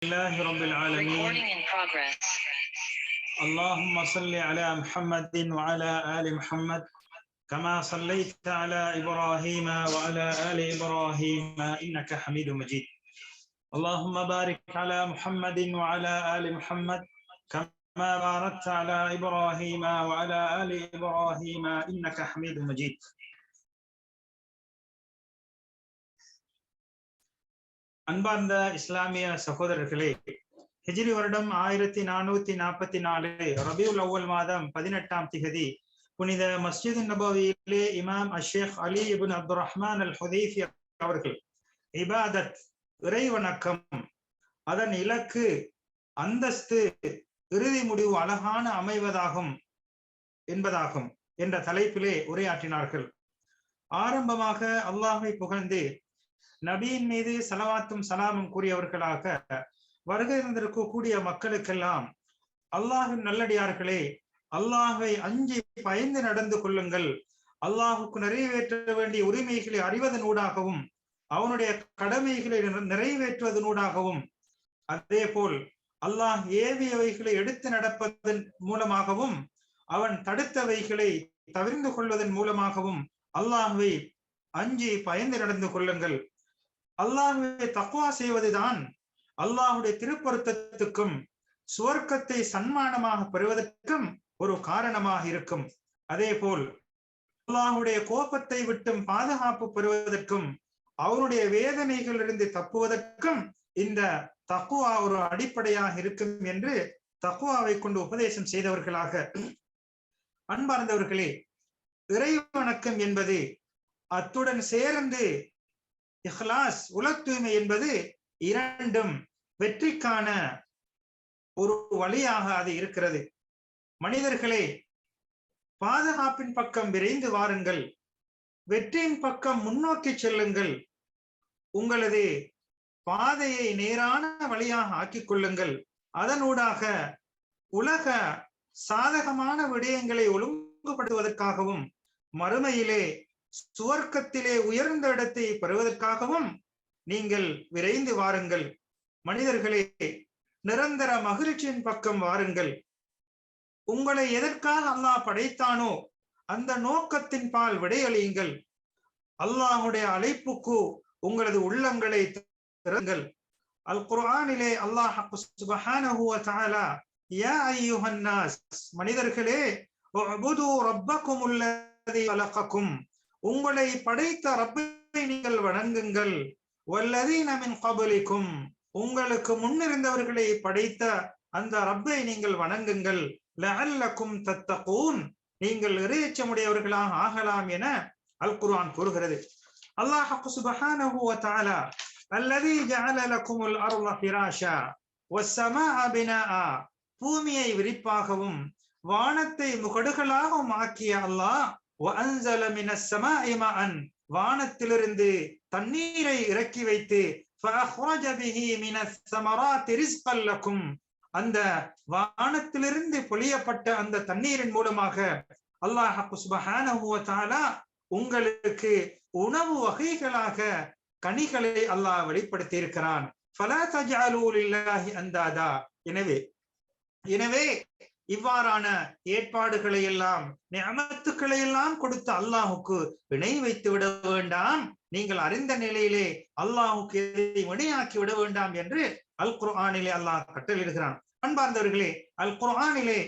لله رب العالمين. اللهم صل على محمد وعلى آل محمد كما صليت على إبراهيم وعلى آل إبراهيم إنك حميد مجيد. اللهم بارك على محمد وعلى آل محمد كما باركت على إبراهيم وعلى آل إبراهيم إنك حميد مجيد. அன்பார்ந்த இஸ்லாமிய சகோதரர்களே, ஹிஜ்ரி வருடம் 1444 ரபியுல் அவ்வல் மாதம் 18ஆம் திகதி புனித மஸ்ஜித் நபவியிலே இமாம் அஷேக் அலி இப்னு அப்துர் ரஹ்மான் அல் ஹுதைஃபி அவர்கள் இபாதத், இறைவணக்கம், அதன் இலக்கு, அந்தஸ்து, இறுதி முடிவு அழகான அமைவதாகும் என்பதாகும் என்ற தலைப்பிலே உரையாற்றினார்கள். ஆரம்பமாக அல்லாஹை புகழ்ந்து நபியின் மீது ஸலவாத்தும் சலாமும் கூறியவர்களாக வருகை தந்திருக்கக்கூடிய மக்களுக்கெல்லாம், அல்லாஹின் நல்லடியார்களே, அல்லாஹை அஞ்சி பயந்து நடந்து கொள்ளுங்கள். அல்லாஹுக்கு நிறைவேற்ற வேண்டிய உரிமைகளை அறிவதனூடாகவும் அவனுடைய கடமைகளை நிறைவேற்றுவதனூடாகவும், அதே போல் அல்லாஹ் ஏவியவைகளை எடுத்து நடப்பதன் மூலமாகவும் அவன் தடுத்தவைகளை தவிர்ந்து கொள்வதன் மூலமாகவும் அல்லாஹ்வை அஞ்சி பயந்து நடந்து கொள்ளுங்கள். அல்லாஹ்வை தக்வா செய்வதுதான் அல்லாஹுடைய திருப்பொருத்தத்துக்கும் சுவர்க்கத்தை சன்மானமாக பெறுவதற்கும் ஒரு காரணமாக இருக்கும். அதே போல் அல்லாஹுடைய கோபத்தை விட்டும் பாதுகாப்பு பெறுவதற்கும் அவருடைய வேதனைகளிலிருந்து தப்புவதற்கும் இந்த தக்வா ஒரு அடிப்படையாக இருக்கும் என்று தக்வாவை கொண்டு உபதேசம் செய்தவர்களாக, அன்பார்ந்தவர்களே, இறைவணக்கம் என்பது அத்துடன் சேர்ந்து இஹ்லாஸ், உல தூய்மை என்பது இரண்டும் வெற்றிக்கான ஒரு வழியாக அது இருக்கிறது. மனிதர்களே, பாதுகாப்பின் பக்கம் விரைந்து வாருங்கள், வெற்றியின் பக்கம் முன்னோக்கி செல்லுங்கள், உங்களது பாதையை நேரான வழியாக ஆக்கிக் கொள்ளுங்கள். அதனூடாக உலக சாதகமான விடயங்களை ஒழுங்குபடுத்துவதற்காகவும் மறுமையிலே சுவர்க்கத்திலே உயர்ந்த இடத்தை பெறுவதற்காகவும் நீங்கள் விரைந்து வாருங்கள். மனிதர்களே, நிரந்தர மகிழ்ச்சியின் பக்கம் வாருங்கள். உங்களை எதற்காக அல்லாஹ் படைத்தானோ அந்த நோக்கத்தின் பால் விடையளியுங்கள். அல்லாஹுடைய அழைப்புக்கு உங்களது உள்ளங்களை திறங்கள். அல் குர்ஆனிலே அல்லாஹ் சுப்ஹானஹு வ தஆலா, யா அய்யுஹன் நாஸ், மனிதர்களே, உஅ்புது ரப்பக்குமுல்லதி கலகக்கும், உங்களை படைத்த ரப்பை நீங்கள் வணங்குங்கள். வல்லதீன மின் கப்லிக்கும், உங்களுக்கு முன்னிருந்தவர்களை படைத்த அந்த ரப்பை நீங்கள் வணங்குங்கள். லஅல்லக்கும் தத்தகூன், நீங்கள் இறையச்சமுடையவர்களாக ஆகலாம் என அல் குர்ஆன் கூறுகிறது. அல்லாஹ் சுப்ஹானஹு வ தஆலா, அல்லதீ ஜஅல லக்குமுல் அர்த ஃபிராஷா வஸ்ஸமாஅ பினாஅ, பூமியை விரிப்பாகவும் வானத்தை முகடுகளாகவும் ஆக்கிய அல்லாஹ், வஅன்ஸல மினஸ் ஸமாஇ மஅன், வானத்திலிருந்து தண்ணீரை இறக்கி வைத்து, ஃபஅஹ்ரஜ பிஹி மினஸ் ஸமராத்தி ரிஸ்கல் லக்கும், அந்த வானத்திலிருந்து பொழியப்பட்ட அந்த தண்ணீரின் மூலமாக அல்லாஹ் சுப்ஹானஹு வ தஆலா உங்களுக்கு உணவு வகைகளாக கனிகளை அல்லாஹ் வெளிப்படுத்தி இருக்கிறான். ஃபலா தஜஅலூ லில்லாஹி அந்தாதா, எனவே இவ்வாறான ஏற்பாடுகளை எல்லாம், நிஅமத்துக்களை எல்லாம் கொடுத்த அல்லாஹுக்கு இணை வைத்து விட வேண்டாம். நீங்கள் அறிந்த நிலையிலே அல்லாஹுக்கு எதை இணையாக்கி விட வேண்டாம் என்று அல் குர்ஆனிலே அல்லாஹ் கட்டளையிடுகிறான். அன்பார்ந்தவர்களே, அல் குர்ஆனிலே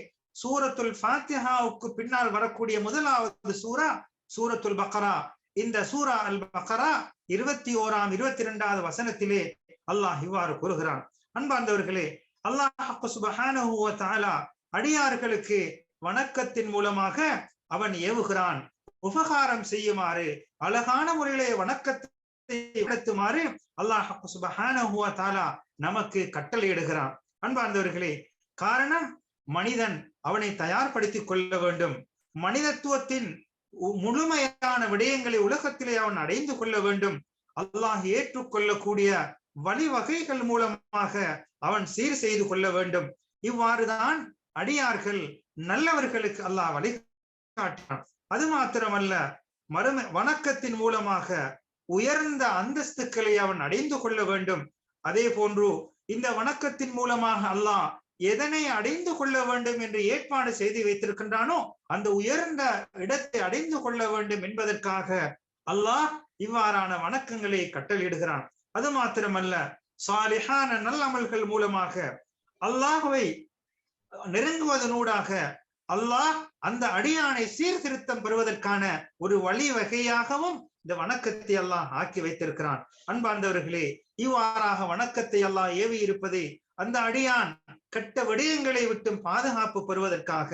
சூரத்துல் ஃபாத்திஹாவுக்கு பின்னால் வரக்கூடிய முதலாவது சூரா சூரத்துல் பக்ரா. இந்த சூரா அல் பக்ரா 21ஆம் 22வது வசனத்திலே அல்லாஹ் இவ்வாறு கூறுகிறான். அன்பார்ந்தவர்களே, அல்லாஹ் சுப்ஹானஹு வ தஆலா அடியார்களுக்கு வணக்கத்தின் மூலமாக அவன் ஏவுகிறான். உபகாரம் செய்யுமாறு, அழகான முறையிலே வணக்கத்தை நடத்துமாறு அல்லாஹ் சுப்ஹானஹு வ தஆலா நமக்கு கட்டளையிடுகிறான். அன்பார்ந்தவர்களே, காரணம் மனிதன் அவனை தயார்படுத்திக் கொள்ள வேண்டும். மனிதத்துவத்தின் முழுமையான விடயங்களை உலகத்திலே அவன் அடைந்து கொள்ள வேண்டும். அல்லாஹ் ஏற்றுக்கொள்ளக்கூடிய வழிவகைகள் மூலமாக அவன் சீர் செய்து கொள்ள வேண்டும். இவ்வாறுதான் அடியார்கள் நல்லவர்களுக்கு அல்லாஹ் வழிகாட்டினான். அது மாத்திரமல்ல, வணக்கத்தின் மூலமாக உயர்ந்த அந்தஸ்துக்களை அவன் அடைந்து கொள்ள வேண்டும். அதே போன்று இந்த வணக்கத்தின் மூலமாக அல்லாஹ் எதனை அடைந்து கொள்ள வேண்டும் என்று ஏற்பாடு செய்து வைத்திருக்கின்றானோ அந்த உயர்ந்த இடத்தை அடைந்து கொள்ள வேண்டும் என்பதற்காக அல்லாஹ் இவ்வாறான வணக்கங்களை கட்டளையிடுகிறான். அது மாத்திரமல்ல, சாலிஹான நல்லமல்கள் மூலமாக அல்லாஹ்வை நெருங்குவதனூடாக அல்லாஹ் அந்த அடியானை சீர்திருத்தம் பெறுவதற்கான ஒரு வழிவகையாகவும் இந்த வணக்கத்தை அல்லாஹ் ஆக்கி வைத்திருக்கிறான். அன்பார்ந்தவர்களே, இவ்வாறாக வணக்கத்தை அல்லாஹ் ஏவி இருப்பது அந்த அடியான் கெட்ட விடயங்களை விட்டும் பாதுகாப்பு பெறுவதற்காக,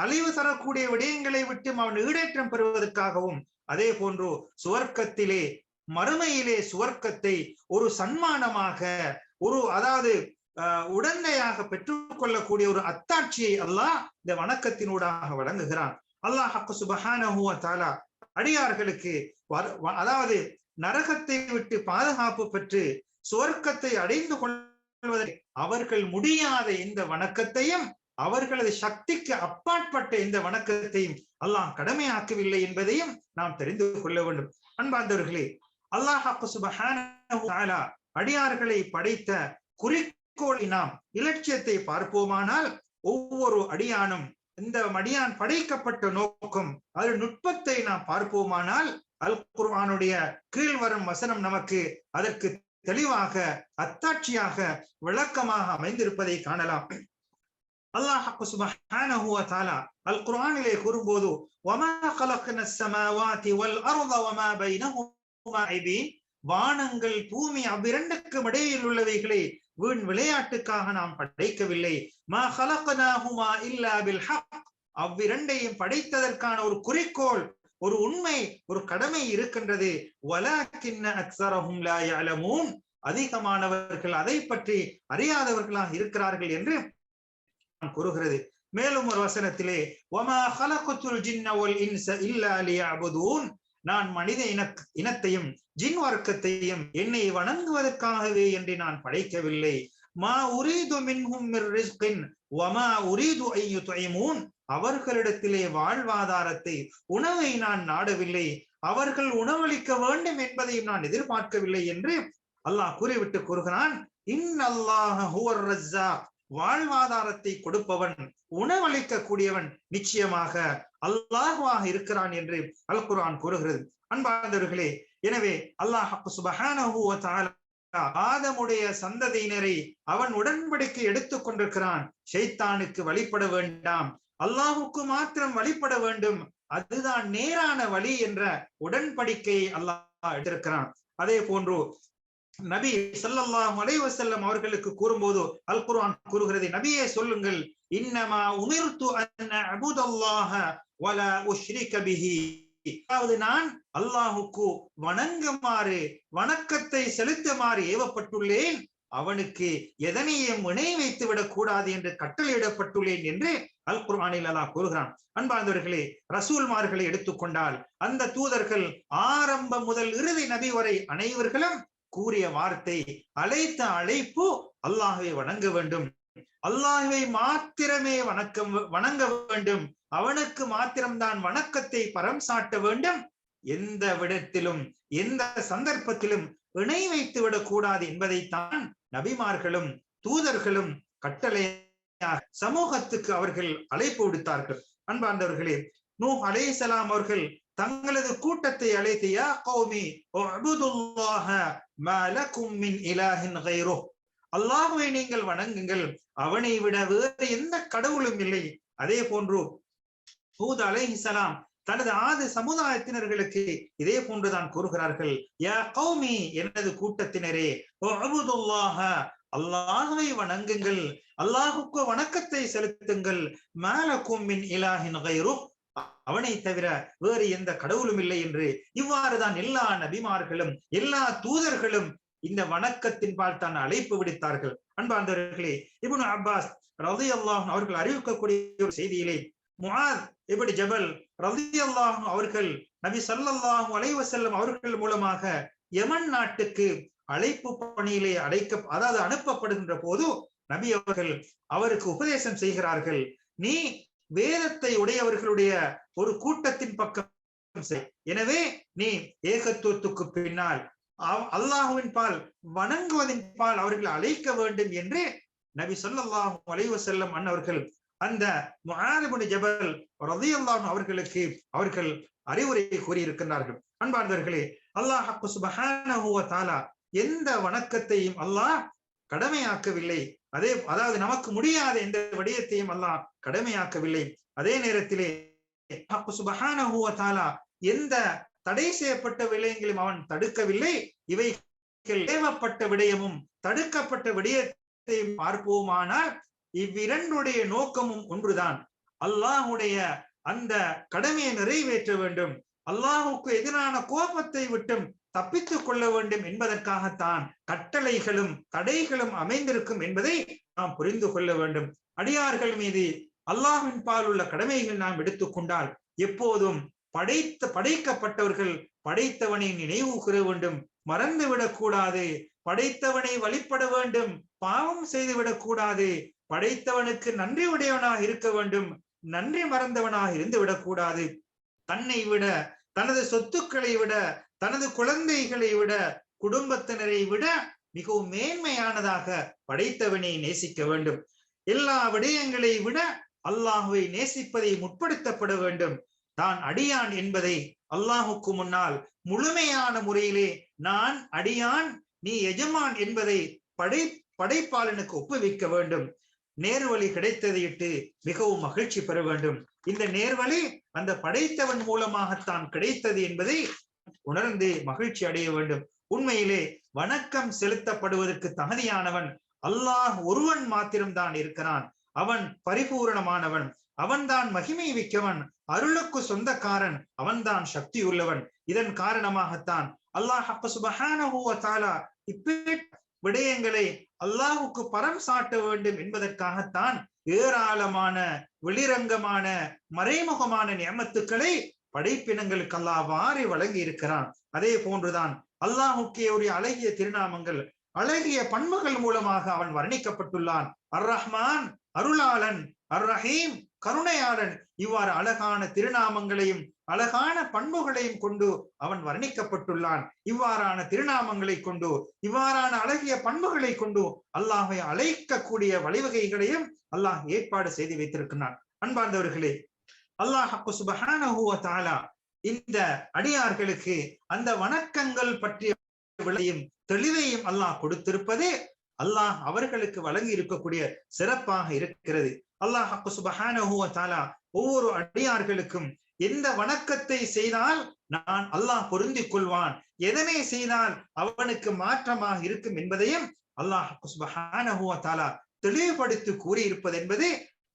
அழிவு தரக்கூடிய விடயங்களை விட்டும் அவன் ஈடேற்றம் பெறுவதற்காகவும், அதே போன்று சுவர்க்கத்திலே மறுமையிலே சுவர்க்கத்தை ஒரு சன்மானமாக ஒரு உடந்தையாக பெற்றுக் கொள்ளக்கூடிய ஒரு அத்தாட்சியை அல்லாஹ் இந்த வணக்கத்தினூடாக வழங்குகிறான். அல்லாஹ் சுப்ஹானஹு வ தஆலா அடியார்களுக்கு நரகத்தை விட்டு பாதுகாப்பு பெற்று சுவர்க்கத்தை அடைந்து கொள்வதற்கு அவர்கள் முடியாத இந்த வணக்கத்தையும் அவர்களது சக்திக்கு அப்பாற்பட்ட இந்த வணக்கத்தையும் அல்லாஹ் கடமையாக்கவில்லை என்பதையும் நாம் தெரிந்து கொள்ள வேண்டும். அன்பார்ந்தவர்களே, அல்லாஹ் சுப்ஹானஹு வ தஆலா அடியார்களை படைத்த குறிக்கோளை நாம் இலட்சியத்தை பார்ப்போமானால், ஒவ்வொரு அடியானும் இந்த அடியான் படைக்கப்பட்ட நோக்கம் அது நுட்பத்தை நாம் பார்ப்போமானால் அல் குர்ஆனுடைய கீழ்வரும் வசனம் நமக்கு அதற்கு தெளிவாக அத்தாட்சியாக விளக்கமாக அமைந்திருப்பதை காணலாம். அல்லாஹ் சுப்ஹானஹு வ தஆலா அல் குர்ஆனிலே கூறும்போது, வமா கலக்னஸ் ஸமாவாதி வல் அர்த வமா பைனஹுமா ஐபீன், வானங்கள் பூமி அவ்விரண்டுக்கும் இடையில் உள்ளவைகளை வீண் விளையாட்டுக்காக நாம் படைக்கவில்லை. மா கலக்னாஹுமா இல்லா பில் ஹக், அவ்விரண்டையும் படைத்ததற்கான ஒரு குறிக்கோள், ஒரு உண்மை, ஒரு கடமை இருக்கின்றது. வலாக்கின்ன அக்ஸரஹும் லா யஅலமூன், அதிகமானவர்கள் அதை பற்றி அறியாதவர்களாக இருக்கிறார்கள் என்று கூறுகிறது. மேலும் ஒரு வசனத்திலே, வமா கலக்துல் ஜின்ன வல் இன்ஸ இல்லா லியஅபுதூன், நான் மனித இனத்தையும் ஜின் வர்க்கத்தையும் என்னை வணங்குவதற்காகவே என்று நான் படைக்கவில்லை. மா உரீது மின்ஹும் மிர் ரிஸ்கின் வமா உரீது அன் யுத்இமூன், அவர்களிடத்திலே வாழ்வாதாரத்தை உணவை நான் நாடவில்லை, அவர்கள் உணவளிக்க வேண்டும் என்பதையும் நான் எதிர்பார்க்கவில்லை என்று அல்லாஹ் கூறிவிட்டு கூறுகிறான். இன்னல்லாஹ ஹுவர் ரஸ்ஸாக், வாழ்வாதாரத்தை கொடுப்பவன், உணவளிக்க கூடியவன் நிச்சயமாக அல்லாஹ்வாக இருக்கிறான் என்று அல் குர்ஆன் கூறுகிறது. அன்பார்ந்தவர்களே, எனவே அல்லாஹ் சுப்ஹானஹு வ தஆலா ஆதமுடைய சந்ததியினரை அவன் உடன்படிக்கை எடுத்துக் கொண்டிருக்கிறான். ஷைத்தானுக்கு வழிபட வேண்டாம், அல்லாஹுக்கு மாத்திரம் வழிபட வேண்டும், அதுதான் நேரான வழி என்ற உடன்படிக்கையை அல்லாஹ் எடுத்திருக்கிறான். அதே போன்று நபி ஸல்லல்லாஹு அலைஹி வஸல்லம் அவர்களுக்கு கூறும்போது அல் குர்ஆன் கூறுகிறது, நபியே சொல்லுங்கள், இன்னமா உமிர்து அன் அஅபுதல்லாஹ வலா உஷ்ரிக பிஹி, அதாவது நான் அல்லாஹுக்கு வணங்குமாறு, வணக்கத்தை செலுத்துமாறு ஏவப்பட்டுள்ளேன், அவனுக்கு எதனையும் இணை வைத்து விடக் கூடாது என்று கட்டளையிடப்பட்டுள்ளேன் என்று அல் குர்ஆனில் அல்லாஹ் கூறுகிறான். அன்பார்ந்தவர்களே, ரசூல்மார்களை எடுத்துக்கொண்டால் அந்த தூதர்கள் ஆரம்பம் முதல் இறுதி நபி வரை அனைவர்களும் கூறிய வார்த்தை, அழைத்த அழைப்பு அல்லாஹ்வை வணங்க வேண்டும், அல்லாஹ்வை மாத்திரமே வணங்க வேண்டும், அவனுக்கு மாத்திரம்தான் வணக்கத்தை பரம் சாட்ட வேண்டும், எந்த விடத்திலும் எந்த சந்தர்ப்பத்திலும் இணை வைத்து விடக் கூடாது என்பதைத்தான் நபிமார்களும் தூதர்களும் கட்டளையாக சமூகத்துக்கு அவர்கள் அழைப்பு விடுத்தார்கள். அன்பார்ந்தவர்களே, நூஹ் அலைஹிஸ்ஸலாம் அவர்கள் தங்களது கூட்டத்தை அழைத்து, யா கௌமி உஅ்புதுல்லாஹ மா லகும் மின் இலாஹின் கைருஹ், அல்லாஹ்வை நீங்கள் வணங்குங்கள், அவனை விட வேறு எந்த கடவுளும் இல்லை. அதே போன்று ஹூத் அலைஹிஸ்ஸலாம் தனது ஆது சமுதாயத்தினர்களுக்கு இதே போன்றுதான் கூறுகிறார்கள், யா கௌமி, எனது கூட்டத்தினரே, உஅ்புதுல்லாஹ, அல்லாஹ்வை வணங்குங்கள், அல்லாஹுக்கு வணக்கத்தை செலுத்துங்கள், மா லகும் மின் இலாஹின் கைருஹ், அவனை தவிர வேறு எந்த கடவுளும் இல்லை என்று இவ்வாறுதான் எல்லா நபிமார்களும் எல்லா தூதர்களும் இந்த வணக்கத்தின் பால் தான் அழைப்பு விடுத்தார்கள். அன்பார்ந்தவர்களே, இப்னு அப்பாஸ் ரலியல்லாஹு அவர்கள் அறிவிக்கக்கூடிய ஒரு செய்தியிலே, முஆத் இப்னு ஜபல் ரலியல்லாஹு அவர்கள் நபி ஸல்லல்லாஹு அலைஹி வஸல்லம் அவர்கள் மூலமாக யமன் நாட்டுக்கு அழைப்பு பணியிலே அனுப்பப்படுகின்ற போது நபி அவர்கள் அவருக்கு உபதேசம் செய்கிறார்கள், நீ வேதத்தை உடையவர்களுடைய ஒரு கூட்டத்தின் பக்கம், எனவே நீ ஏகத்துவத்துக்கு பின்னால் அல்லாஹுவின் பால் வணங்குவதின் பால் அவர்கள் அழைக்க வேண்டும் என்று நபி ஸல்லல்லாஹு அலைஹி வஸல்லம் அன்னவர்கள் அந்த முஆத் இப்னு ஜபல் ரலியல்லாஹு அவர்களுக்கு அவர்கள் அறிவுரை கூறியிருக்கிறார்கள். அன்பார்ந்தவர்களே, அல்லாஹ் சுப்ஹானஹு வ தஆலா எந்த வணக்கத்தையும் அல்லாஹ் கடமையாக்கவில்லை. அதாவது நமக்கு முடியாத எந்த விடயத்தையும் அல்லாஹ் கடமையாக்கவில்லை. அதே நேரத்திலே சுப்ஹானஹு வ தஆலா எந்த தடை செய்யப்பட்ட விடயங்களையும் அவன் தடுக்கவில்லை. இவைகள் ஏவப்பட்ட விடயமும் தடுக்கப்பட்ட விடயத்தையும் பார்ப்போமானால் இவ்விரண்டுடைய நோக்கமும் ஒன்றுதான். அல்லாஹுடைய அந்த கடமையை நிறைவேற்ற வேண்டும், அல்லாஹுக்கு எதிரான கோபத்தை விட்டும் தப்பித்துக் கொள்ள வேண்டும் என்பதற்காகத்தான் கட்டளைகளும் தடைகளும் அமைந்திருக்கும் என்பதை நாம் புரிந்து கொள்ள வேண்டும். அடியார்கள் மீது அல்லாஹ்வின் பால் உள்ள கடமைகள் நாம் எடுத்துக்கொண்டால் எப்போதும் படைக்கப்பட்டவர்கள் படைத்தவனை நினைவு கூற வேண்டும், மறந்துவிடக் கூடாது. படைத்தவனை வழிபட வேண்டும், பாவம் செய்துவிடக் கூடாது. படைத்தவனுக்கு நன்றி உடையவனாக இருக்க வேண்டும், நன்றி மறந்தவனாக இருந்து விடக்கூடாது. தன்னை விட, தனது சொத்துக்களை விட, தனது குழந்தைகளை விட, குடும்பத்தினரை விட மிகவும் மேன்மையானதாக படைத்தவனை நேசிக்க வேண்டும். எல்லா விடயங்களை விட அல்லாஹுவை நேசிப்பதை முற்படுத்தப்பட வேண்டும். தான் அடியான் என்பதை அல்லாஹுக்கு முன்னால் முழுமையான முறையிலே நான் அடியான், நீ எஜமான் என்பதை படைப்பாளனுக்கு ஒப்புவிக்க வேண்டும். நேர்வழி கிடைத்ததையிட்டு மிகவும் மகிழ்ச்சி பெற வேண்டும். இந்த நேர்வழி அந்த படைத்தவன் மூலமாகத்தான் கிடைத்தது என்பதை உணர்ந்து மகிழ்ச்சி அடைய வேண்டும். உண்மையிலே வணக்கம் செலுத்தப்படுவதற்கு தகுதியானவன் அல்லாஹ் ஒருவன் மாத்திரம்தான் இருக்கிறான். அவன் பரிபூரணமானவன், அவன்தான் மகிமை மிக்கவன், அருளுக்கு சொந்தக்காரன், அவன்தான் சக்தி உள்ளவன். இதன் காரணமாகத்தான் அல்லாஹ் சுப்ஹானஹு வ தஆலா இப்பேற்பட்ட விடயங்களை அல்லாஹுக்கு பரம் சாட்ட வேண்டும் என்பதற்காகத்தான் ஏராளமான வெளிரங்கமான மறைமுகமான நியமத்துக்களை படைப்பினங்களுக்கு அல்லாஹ் வாரி வழங்கி இருக்கிறான். அதே போன்றுதான் அல்லாஹுக்கே ஒரு அழகிய திருநாமங்கள், அழகிய பண்புகள் மூலமாக அவன் வர்ணிக்கப்பட்டுள்ளான். அர் ரஹ்மான் அருளாளன், அர் ரஹீம் கருணையாளன். இவ்வாறு அழகான திருநாமங்களையும் அழகான பண்புகளையும் கொண்டு அவன் வர்ணிக்கப்பட்டுள்ளான். இவ்வாறான திருநாமங்களை கொண்டு, இவ்வாறான அழகிய பண்புகளை கொண்டு அல்லாஹை அழைக்கக்கூடிய வழிவகைகளையும் அல்லாஹ் ஏற்பாடு செய்து வைத்திருக்கிறான். அன்பார்ந்தவர்களே, அல்லாஹ் சுப்ஹானஹு வ தஆலா இந்த அடியார்களுக்கு அந்த வணக்கங்கள் பற்றிய விளையும் தெளிவையும் அல்லாஹ் கொடுத்திருப்பது அல்லாஹ் அவர்களுக்கு வழங்கி இருக்கக்கூடிய சிறப்பாக இருக்கிறது. அல்லாஹ் சுப்ஹானஹு வ தஆலா ஒவ்வொரு அடியார்களுக்கும் எந்த வணக்கத்தை செய்தால் நான் அல்லாஹ் பொருந்திக் கொள்வான், எதனை செய்தால் அவனுக்கு மாற்றமாக இருக்கும் என்பதையும் அல்லாஹ் சுப்ஹானஹு வ தஆலா தெளிவுபடுத்தி கூறியிருப்பது என்பது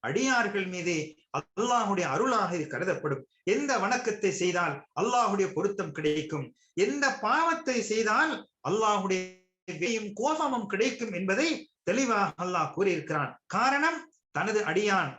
அடியார்கள் மீது அல்லாஹுடைய அருளாக இது கருதப்படும். எந்த வணக்கத்தை செய்தால் அல்லாஹுடைய பொருத்தம் கிடைக்கும், எந்த பாவத்தை செய்தால் அல்லாஹுடைய கோபமும் கிடைக்கும் என்பதை தெளிவாக அல்லாஹ் கூறியிருக்கிறான். காரணம், தனது அடியான்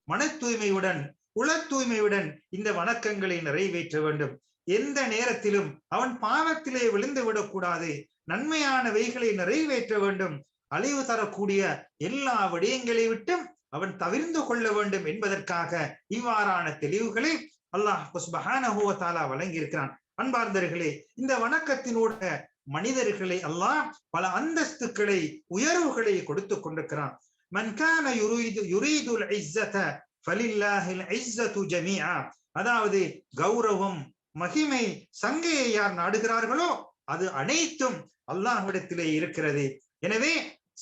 மன தூய்மையுடன் உள தூய்மையுடன் இந்த வணக்கங்களை நிறைவேற்ற வேண்டும். எந்த நேரத்திலும் அவன் பாவத்திலே விழுந்து விடக்கூடாது, நன்மையானவைகளை நிறைவேற்ற வேண்டும். அழிவு தரக்கூடிய எல்லா விடயங்களை விட்டும் அவன் தவிர்ந்து கொள்ள வேண்டும் என்பதற்காக இவ்வாறான தெளிவுகளை அல்லாஹ் சுப்ஹானஹு வ தஆலா வழங்கி இருக்கிறான். அன்பார்ந்தவர்களே, இந்த வணக்கத்தினூட மனிதர்களை அல்லாஹ் பல அந்தஸ்துக்களை உயர்வுகளை கொடுத்து கொண்டிருக்கிறான். மன் கான யுரீதுல் இஸ்ஸத ஃபலில்லாஹில் இஸ்ஸத்து ஜமீஆ. அதாவது கௌரவம், மகிமை, சங்கையை யார் நாடுகிறார்களோ அது அனைத்தும் அல்லாஹ்விடத்திலே இருக்கிறது. எனவே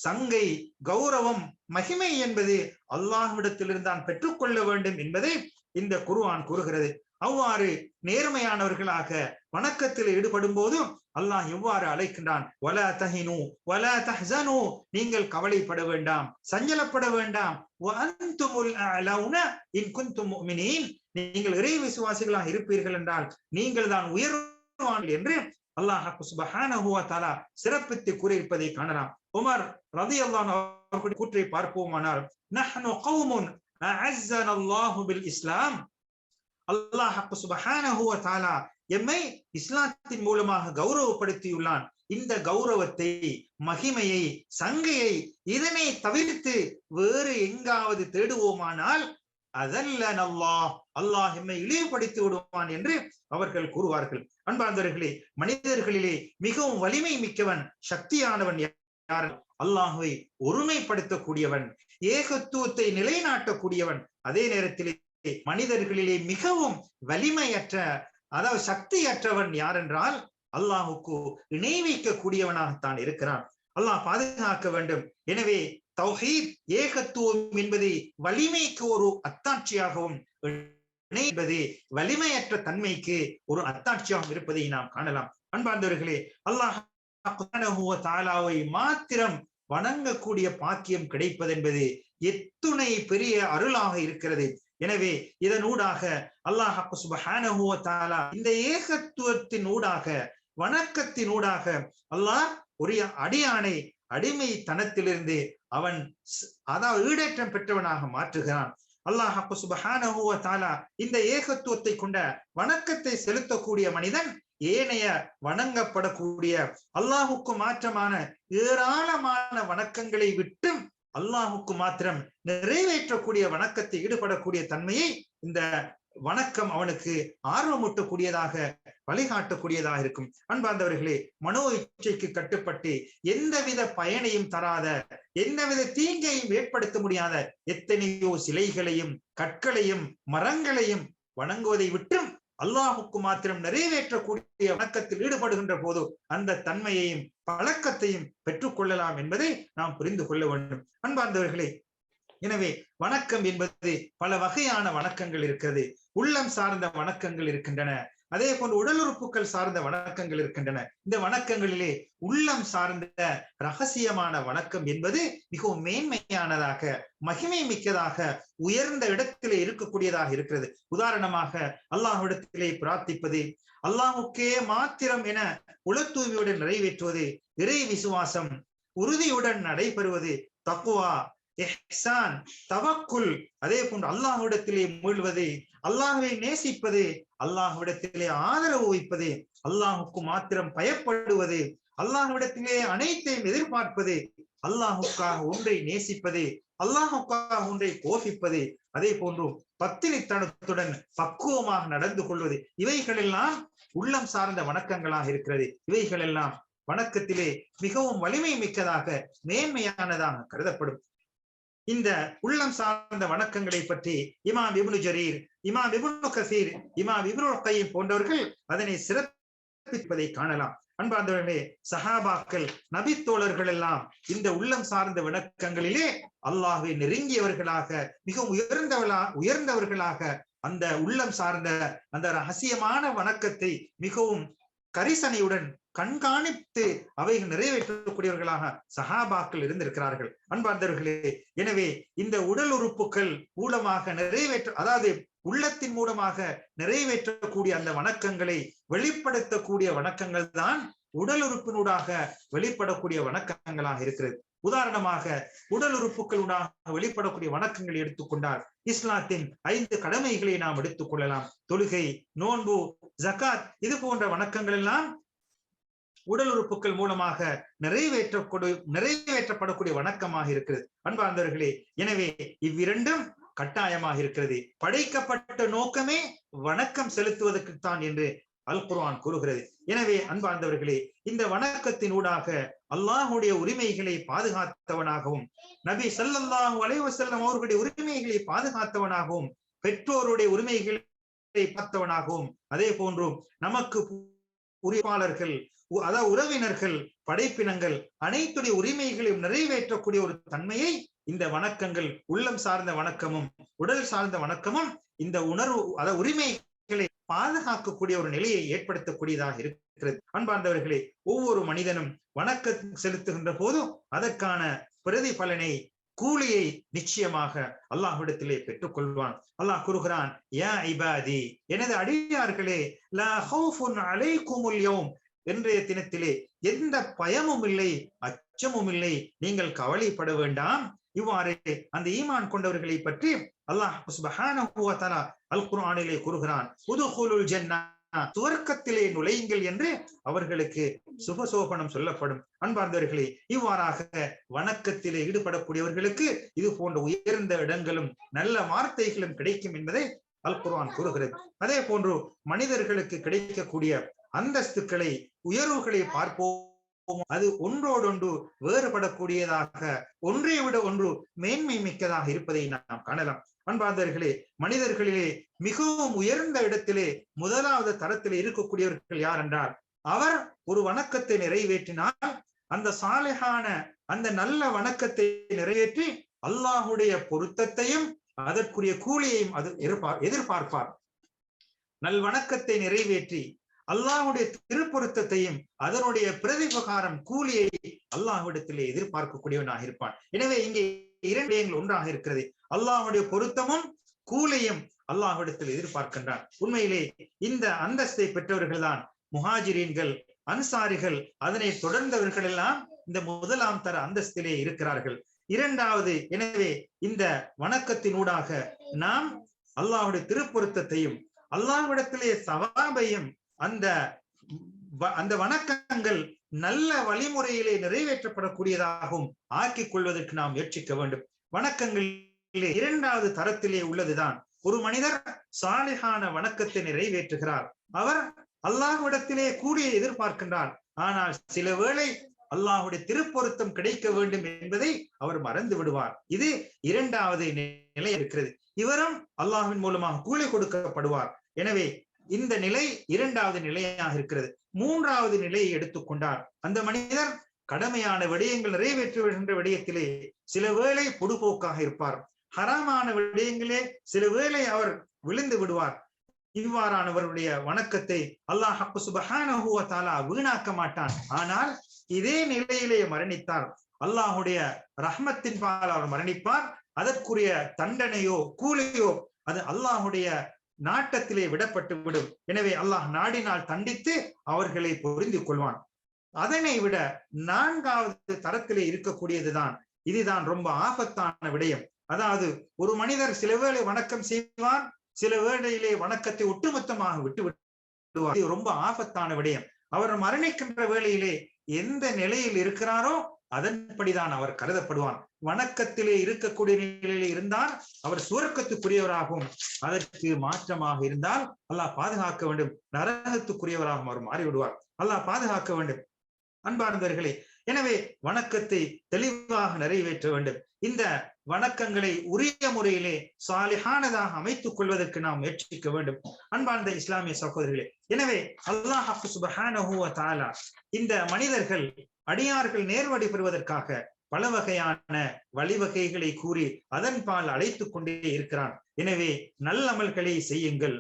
சங்கை, கௌரவம், மகிமை என்பது அல்லாஹ்விடத்திலிருந்து தான் பெற்றுக்கொள்ள வேண்டும் என்பதை இந்த குர்ஆன் கூறுகிறது. அவ்வாறு நேர்மையானவர்களாக வணக்கத்தில் ஈடுபடும் போதும் அல்லாஹ் எவ்வாறு அழைக்கின்றான், வலா தஹினு வலா தஹ்ஸனு, நீங்கள் கவலைப்பட வேண்டாம், சஞ்சலப்பட வேண்டாம், வ அன்துமுல் அலௌன இன் குன்தும் முஃமினீன், நீங்கள் இறை விசுவாசிகளாக இருப்பீர்கள் என்றால் நீங்கள் தான் உயர்வானவர்கள் என்று அல்லாஹ் சுப்ஹானஹு வ தஆலா சிறப்பித்து கூறியிருப்பதை காணலாம். உமர் ரலியல்லாஹு அன்ஹு கூற்றை பார்ப்போமானால், நஹ்னு கௌமுன் அஅஸ்ஸனல்லாஹு பில் இஸ்லாம். அல்லாஹ் சுப்ஹானஹு வ தஆலா எம்மை இஸ்லாத்தின் மூலமாக கௌரவப்படுத்தியுள்ளான். இந்த கௌரவத்தை, மகிமையை, சங்கையை இதனை தவிர்த்து வேறு எங்காவது தேடுவோமானால் அதல்லன் அல்லாஹ், அல்லாஹ் எம்மை இழிவுபடுத்தி விடுவான் என்று அவர்கள் கூறுவார்கள். அன்பார்ந்தவர்களே, மனிதர்களிலே மிகவும் வலிமை மிக்கவன், சக்தியானவன் யார்? அல்லாஹுவை ஒருமைப்படுத்தக்கூடியவன், ஏகத்துவத்தை நிலைநாட்டக்கூடியவன். அதே நேரத்திலே மனிதர்களிலே மிகவும் வலிமையற்ற, அதாவது சக்தியற்றவன் யார் என்றால் அல்லாஹுக்கு இணை வைக்கக்கூடியவனாகத்தான் இருக்கிறான். அல்லாஹ் பாதுகாக்க வேண்டும். எனவே தௌஹீத், ஏகத்துவம் என்பது வலிமைக்கு ஒரு அத்தாட்சியாகவும், என்பது வலிமையற்ற தன்மைக்கு ஒரு அத்தாட்சியாகவும் இருப்பதை நாம் காணலாம். அன்பார்ந்தவர்களே, அல்லாஹ் சுப்ஹானஹு வ தஆலாவை மாத்திரம் வணங்கக்கூடிய பாக்கியம் கிடைப்பது என்பது எத்துணை பெரிய அருளாக இருக்கிறது. எனவே இதனூடாக அல்லாஹ் சுப்ஹானஹு வ தஆலா இந்த ஏகத்துவத்தின் ஊடாக, வணக்கத்தினூடாக அல்லாஹ் ஒரு அடியானை அடிமைத்தனத்திலிருந்து அவன் அதாவது ஈடேற்றம் பெற்றவனாக மாற்றுகிறான். அல்லாஹ் சுப்ஹானஹு வ தஆலா இந்த ஏகத்துவத்தை கொண்ட வணக்கத்தை செலுத்தக்கூடிய மனிதன் ஏனைய வணங்கப்படக்கூடிய அல்லாஹுக்கு மாற்றமான ஏராளமான வணக்கங்களை விட்டு அல்லாஹுக்கு மாத்திரம் நிறைவேற்றக்கூடிய வணக்கத்தை ஈடுபடக்கூடிய தன்மையை இந்த வணக்கம் அவனுக்கு ஆர்வமூட்டக்கூடியதாக, வழிகாட்டக்கூடியதாக இருக்கும். அன்பார்ந்தவர்களே, மனோ இச்சைக்கு கட்டுப்பட்டு எந்தவித பயனையும் தராத, எந்தவித தீங்கையும் ஏற்படுத்த முடியாத எத்தனையோ சிலைகளையும் கற்களையும் மரங்களையும் வணங்குவதை விட்டும் அல்லாஹுக்கு மாத்திரம் நிறைவேற்றக்கூடிய வணக்கத்தில் ஈடுபடுகின்ற போது அந்த தன்மையையும் பழக்கத்தையும் பெற்றுக்கொள்ளலாம் என்பதை நாம் புரிந்து கொள்ள வேண்டும். அன்பார்ந்தவர்களே, எனவே வணக்கம் என்பது பல வகையான வணக்கங்கள் இருக்கிறது. உள்ளம் சார்ந்த வணக்கங்கள் இருக்கின்றன, அதே போன்று உடல் உறுப்புகள் சார்ந்த வணக்கங்கள் இருக்கின்றன. இந்த வணக்கங்களிலே உள்ளம் சார்ந்த ரகசியமான வணக்கம் என்பது மிகவும் மேன்மையானதாக, மகிமை மிக்கதாக, உயர்ந்த இடத்திலே இருக்கக்கூடியதாக இருக்கிறது. உதாரணமாக அல்லாஹ்விடத்திலே பிரார்த்திப்பது, அல்லாஹுக்கே மாத்திரம் என உள தூய்மையுடன் நிறைவேற்றுவது, இறை விசுவாசம் உறுதியுடன் நடைபெறுவது, தக்வா, இஹ்சான், தவக்குல், அதே போன்று அல்லாஹ்விடத்திலே மீள்வது, அல்லாஹ்வை நேசிப்பது, அல்லாஹ்விடத்திலே ஆதரவு வைப்பது, அல்லாஹுக்கு மாத்திரம் பயப்படுவது, அல்லாஹ்விடத்திலே அனைத்தையும் எதிர்பார்ப்பது, அல்லாஹுக்காக ஒன்றை நேசிப்பது, அல்லாஹுக்காக ஒன்றை கோபிப்பது, அதே போன்று பத்தினித்தனத்துடன் பக்குவமாக நடந்து கொள்வது, இவைகளெல்லாம் உள்ளம் சார்ந்த வணக்கங்களாக இருக்கிறது. இவைகளெல்லாம் வணக்கத்திலே மிகவும் வலிமை மிக்கதாக, மேன்மையானதாக கருதப்படும். இந்த உள்ளம் சார்ந்த வணக்கங்களை பற்றி இமாம் இப்னு ஜரீர், இமாம் இப்னு கசீர், இமாம் இப்னுல் கையிம் போன்றவர்கள் அதனை சிறப்பிப்பதை காணலாம். அன்பார்ந்தவர்களே, சஹாபாக்கள், நபி தோழர்கள் எல்லாம் இந்த உள்ளம் சார்ந்த வணக்கங்களிலே அல்லாஹ்வை நெருங்கியவர்களாக, மிகவும் உயர்ந்தவர்களாக அந்த உள்ளம் சார்ந்த அந்த ரகசியமான வணக்கத்தை மிகவும் கரிசனையுடன் கண்காணித்து அவைகள் நிறைவேற்றக்கூடியவர்களாக சஹாபாக்கள் இருந்திருக்கிறார்கள். அன்பார்ந்தவர்களே, எனவே இந்த உடல் உறுப்புகள் மூலமாக அதாவது உள்ளத்தின் மூலமாக நிறைவேற்றக்கூடிய அந்த வணக்கங்களை வெளிப்படுத்தக்கூடிய வணக்கங்கள் தான் உடல் உறுப்பினூடாக வெளிப்படக்கூடிய வணக்கங்களாக இருக்கிறது. உதாரணமாக உடல் உறுப்புகளூடாக வெளிப்படக்கூடிய வணக்கங்களை எடுத்துக்கொண்டால் இஸ்லாத்தின் 5 கடமைகளை நாம் எடுத்துக் கொள்ளலாம். தொழுகை, நோன்பு, ஜகாத், இது போன்ற வணக்கங்கள் எல்லாம் உடல் உறுப்புகள் மூலமாக நிறைவேற்றப்படக்கூடிய வணக்கமாக இருக்கிறது. அன்பார்ந்தவர்களே, எனவே இவ்விரண்டும் கட்டாயமாக இருக்கிறது. படைக்கப்பட்ட நோக்கமே வணக்கம் செலுத்துவதற்குத்தான் என்று அல் குர்ஆன் கூறுகிறது. எனவே அன்பார்ந்தவர்களே, இந்த வணக்கத்தின் ஊடாக அல்லாஹுடைய உரிமைகளை பாதுகாத்தவனாகவும், நபி ஸல்லல்லாஹு அலைஹி வஸல்லம் அவர்களுடைய உரிமைகளை பாதுகாத்தவனாகவும், பெற்றோருடைய உரிமைகளை பார்த்தவனாகவும், அதே போன்று நமக்கு உரிமையாளர்கள், அதாவது உறவினர்கள், படைப்பினங்கள் அனைத்துடைய உரிமைகளையும் நிறைவேற்றக்கூடிய ஒரு தன்மையை இந்த வணக்கங்கள், உள்ளம் சார்ந்த வணக்கமும் உடல் சார்ந்த வணக்கமும் இந்த உணர்வு, அதாவது உரிமைகளை பாதுகாக்கக்கூடிய ஒரு நிலையை ஏற்படுத்தக்கூடியதாக இருக்கிறது. அன்பார்ந்தவர்களே, ஒவ்வொரு மனிதனும் வணக்கம் செலுத்துகின்ற போது அதற்கான பிரதிபலனை, கூலியை நிச்சயமாக அல்லாஹ்விடத்திலே பெற்றுக் கொள்வான். அல்லாஹ் கூறுகிறான், யா இபாதி, எனது அடியார்களே, லா ஹௌஃபுன் அலைக்குமுல் யௌம், இன்றைய தினத்திலே எந்த பயமும் இல்லை, அச்சமும் இல்லை, நீங்கள் கவலைப்பட வேண்டாம். இவ்வாறு அந்த ஈமான் கொண்டவர்களை பற்றி அல்லாஹ் சுப்ஹானஹு வ தஆலா அல் குர்ஆனிலே கூறுகிறான், உதுகுலுல் ஜன்னah, சுவர்க்கத்திலே நுழையுங்கள் என்று அவர்களுக்கு சுபசோபனம் சொல்லப்படும். அன்பார்ந்தவர்களே, இவ்வாறாக வணக்கத்திலே ஈடுபடக்கூடியவர்களுக்கு இது போன்ற உயர்ந்த இடங்களும் நல்ல வார்த்தைகளும் கிடைக்கும் என்பதை அல் குர்ஆன் கூறுகிறது. அதே போன்று மனிதர்களுக்கு கிடைக்கக்கூடிய அந்தஸ்துக்களை உயர்வுகளை பார்ப்போம். அது ஒன்றோடொன்று வேறுபடக்கூடியதாக, ஒன்றை விட ஒன்று மேன்மை மிக்கதாக இருப்பதை நாம் காணலாம். அன்பார்ந்தவர்களே, மனிதர்களிலே மிகவும் உயர்ந்த இடத்திலே முதலாவது தரத்திலே இருக்கக்கூடியவர்கள் யார் என்றால், அவர் ஒரு வணக்கத்தை நிறைவேற்றினால் அந்த சாலிஹான அந்த நல்ல வணக்கத்தை நிறைவேற்றி அல்லாஹுடைய பொருத்தத்தையும் அதற்குரிய கூலியையும் அது எதிர்பார்ப்பார். நல் வணக்கத்தை நிறைவேற்றி அல்லாஹுடைய திருப்பொருத்தத்தையும் அதனுடைய பிரதிபகாரம் கூலியை அல்லாஹ்விடத்திலே எதிர்பார்க்கக்கூடியவனாக இருப்பான். எனவே இங்கே இரண்டு விடயங்கள் ஒன்றாக இருக்கிறது. அல்லாஹுடைய பொருத்தமும் கூலியும் அல்லாஹ்விடத்தில் எதிர்பார்க்கின்றான். உண்மையிலே இந்த அந்தஸ்தை பெற்றவர்கள் தான் முஹாஜிரீன்கள், அன்சாரிகள், அதனை தொடர்ந்தவர்கள் எல்லாம் இந்த முதலாம் தர அந்தஸ்திலே இருக்கிறார்கள். இரண்டாவது, எனவே இந்த வணக்கத்தினூடாக நாம் அல்லாஹுடைய திருப்பொருத்தத்தையும் அல்லாஹ்விடத்திலே சவாபையும் அந்த வணக்கங்கள் நல்ல வழிமுறையிலே நிறைவேற்றப்படக்கூடியதாகவும் ஆக்கிக் கொள்வதற்கு நாம் முயற்சிக்க வேண்டும். வணக்கங்களிலே இரண்டாவது தரத்திலே உள்ளதுதான், ஒரு மனிதர் சாலிஹான வணக்கத்தை நிறைவேற்றுகிறார். அவர் அல்லாஹ்விடத்திலே கூலியை எதிர்பார்க்கின்றார். ஆனால் சில வேளை அல்லாஹுடைய திருப்பொருத்தம் கிடைக்க வேண்டும் என்பதை அவர் மறந்து விடுவார். இது இரண்டாவது நிலை இருக்கிறது. இவரும் அல்லாஹ்வின் மூலமாக கூலி கொடுக்கப்படுவார். எனவே இந்த நிலை இரண்டாவது நிலையாக இருக்கிறது. மூன்றாவது நிலையை எடுத்துக்கொண்டார். அந்த மனிதர் கடமையான விடயங்கள் நிறைவேற்றுகின்ற விடயத்திலே சில வேளை பொடுபோக்காக இருப்பார். ஹராமான விடயங்களே சில வேளை அவர் விழுந்து விடுவார். இவ்வாறானவருடைய வணக்கத்தை அல்லாஹ் சுப்ஹானஹு வ தஆலா வீணாக்க மாட்டான். ஆனால் இதே நிலையிலே மரணித்தார், அல்லாஹுடைய ரஹ்மத்தின் பால் அவர் மரணிப்பார். அதற்குரிய தண்டனையோ கூலியோ அது அல்லாஹுடைய நாட்டத்திலே விடப்பட்டு விடும். எனவே அல்லாஹ் நாடினால் தண்டித்து அவர்களை பொருந்தி கொள்வான். அதனை விட நான்காவது தரத்திலே இருக்கக்கூடியதுதான், இதுதான் ரொம்ப ஆபத்தான விடயம். அதாவது ஒரு மனிதர் சில வேளை வணக்கம் செய்வார், சில வேளையிலே வணக்கத்தை ஒட்டுமொத்தமாக விட்டு விடுவார். இது ரொம்ப ஆபத்தான விடயம். அவர் மரணிக்கின்ற வேளையிலே எந்த நிலையில் இருக்கிறாரோ அதன்படிதான் அவர் கருதப்படுவான். வணக்கத்திலே இருக்கக்கூடிய நிலையிலே இருந்தால் அவர் சுவர்க்கத்துக்குரியவராகவும், அதற்கு மாற்றமாக இருந்தால் அல்லாஹ் பாதுகாக்க வேண்டும், நரகத்துக்குரியவராகவும் அவர் மாறிவிடுவார். அல்லாஹ் பாதுகாக்க வேண்டும். அன்பார்ந்தவர்களே, எனவே வணக்கத்தை தெளிவாக நிறைவேற்ற வேண்டும். இந்த வணக்கங்களை உரிய முறையிலே சாலிஹானதாக அமைத்துக் கொள்வதற்கு நாம் முயற்சிக்க வேண்டும். அன்பார்ந்த இஸ்லாமிய சகோதரர்களே, எனவே அல்லாஹ் சுப்ஹானஹு வ தஆலா இந்த மனிதர்கள் அடியார்கள் நேர்வழி பெறுவதற்காக பல வகையான வழிவகைகளை கூறி அதன் பால் அழைத்துக் கொண்டே இருக்கிறான். எனவே நல்லமல்களை செய்யுங்கள்,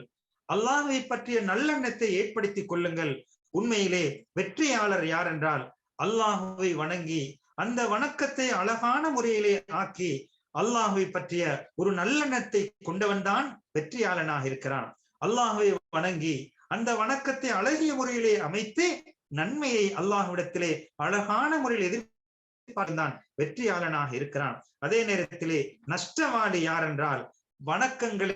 அல்லாஹ்வை பற்றிய நல்லெண்ணத்தை ஏற்படுத்திக் கொள்ளுங்கள். உண்மையிலே வெற்றியாளர் யார் என்றால், அல்லாஹுவை வணங்கி அந்த வணக்கத்தை அழகான முறையிலே ஆக்கி அல்லாஹுவை பற்றிய ஒரு நல்லெண்ணத்தை கொண்டவன் தான் வெற்றியாளனாக இருக்கிறான். அல்லாஹுவை வணங்கி அந்த வணக்கத்தை அழகிய முறையிலே அமைத்து நன்மையை அல்லாஹ்விடத்திலே அழகான முறையில் எதிர்பார்த்தான் வெற்றியாளனாக இருக்கிறான். அதே நேரத்திலே நஷ்டவாளி யார் என்றால், வணக்கங்களை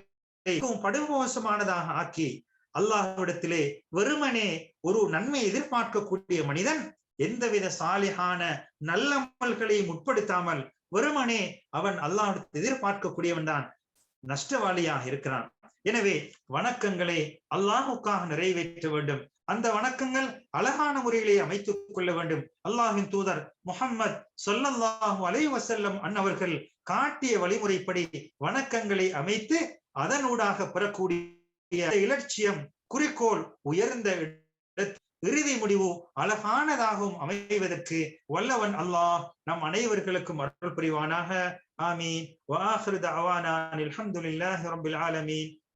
படுமோசமானதாக ஆக்கி அல்லாஹ்விடத்திலே வெறுமனே ஒரு நன்மை எதிர்பார்க்கக்கூடிய மனிதன் எந்தவித சாலிஹான நல்லமல்களை முற்படுத்தாமல் வெறுமனே அவன் அல்லாஹ்விடத்தில் எதிர்பார்க்கக்கூடியவன் தான் நஷ்டவாளியாக இருக்கிறான். எனவே வணக்கங்களை அல்லாஹுக்காக நிறைவேற்ற வேண்டும். அந்த வணக்கங்கள் அழகான முறையிலே அமைத்துக் கொள்ள வேண்டும். அல்லாஹ்வின் தூதர் முஹம்மது ஸல்லல்லாஹு அலைஹி வஸல்லம் அன்னவர்கள் காட்டிய வழிமுறைப்படி வணக்கங்களை அமைத்து அதனூடாக பெறக்கூடிய இலட்சியம், குறிக்கோள் உயர்ந்த இறுதி முடிவு அழகானதாகவும் அமைவதற்கு வல்லவன் அல்லாஹ் நம் அனைவர்களுக்கும் அருள் புரிவானாக. ஆமீன். வ ஆகிரு தஅவானா அல்ஹம்துலில்லாஹி ரப்பில் ஆலமீன்.